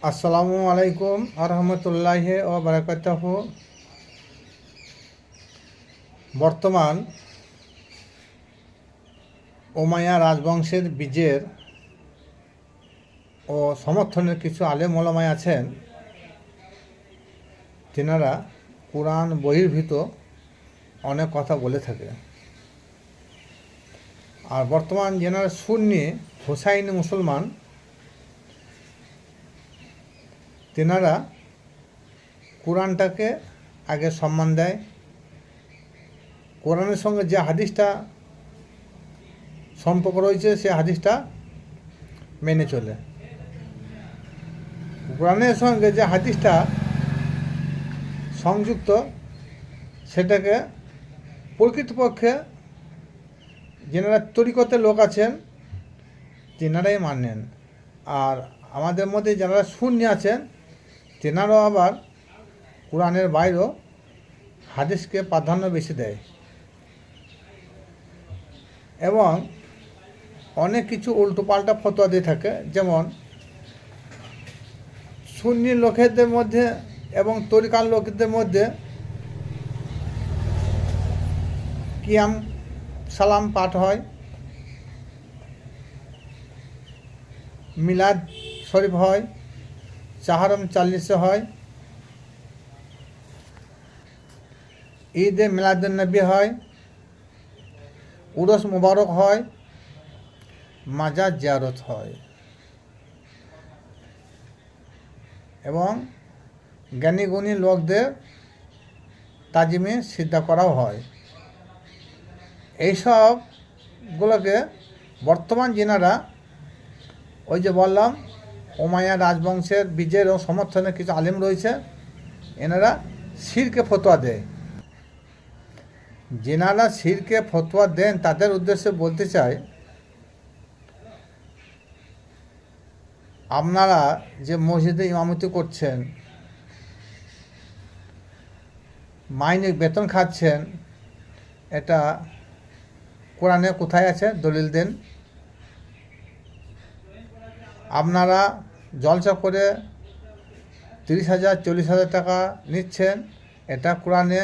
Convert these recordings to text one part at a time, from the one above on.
আসসালামু আলাইকুম আরহামতুল্লাহি ও বারাকাতুহু। বর্তমান উমাইয়া রাজবংশের বীজের ও সমর্থনের কিছু আলেম ওলামায় আছেন, তেনারা কোরআন বহির্ভূত অনেক কথা বলে থাকে। আর বর্তমান যেনারা সুন্নি হোসাইনি মুসলমান, তেনারা কোরআনটাকে আগে সম্মান দেয়। কোরআনের সঙ্গে যে হাদিসটা সম্পর্ক রয়েছে সে হাদিসটা মেনে চলে। কোরআনের সঙ্গে যে হাদিসটা সংযুক্ত সেটাকে প্রকৃতপক্ষে যেনারা তরিকতের লোক আছেন তেনারাই মানেন। আর আমাদের মধ্যে যারা সুন্নি আছেন তেনারাও আবার কোরআনের বাইরেও হাদিসকে প্রাধান্য বেশি দেয় এবং অনেক কিছু উল্টোপাল্টা ফতোয়া দিয়ে থাকে। যেমন সুন্নি লোকেদের মধ্যে এবং তরিকার লোকেদের মধ্যে কিয়াম সালাম পাঠ হয়, মিলাদ শরীফ হয়, চাহারম 40 হয়, ঈদে মিলাদুন্নবী হয়, উরস মুবারক হয়, মাজার জিয়ারত হয় এবং জ্ঞানী গুণী লোকদের তাজিমে সিদ্ধা করাও হয়। এইসবগুলোকে বর্তমান যেনারা ওই যে বললাম উমাইয়া রাজবংশের বীজের ও সমর্থনে কিছু আলেম রয়েছে, এনারা শিরকে ফতোয়া দেয়। যেনারা শিরকে ফতোয়া দেন তাদের উদ্দেশ্যে বলতে চাই, আপনারা যে মসজিদে ইমামতি করছেন, মাইনে বেতন খাচ্ছেন, এটা কোরআনে কোথায় আছে দলিল দেন। আপনারা জলসা করে 30,000 40,000 টাকা নিচ্ছেন, এটা কোরআনে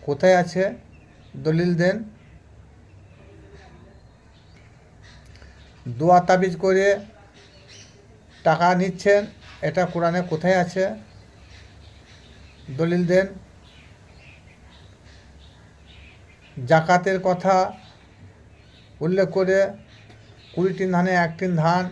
কোথায় আছে দলিল দেন। দোয়া তাবিজ করে টাকা নিচ্ছেন, এটা কোরআনে কোথায় আছে দলিল দেন। জাকাতের কথা উল্লেখ করে 20 টিন ধানে 1 টিন ধান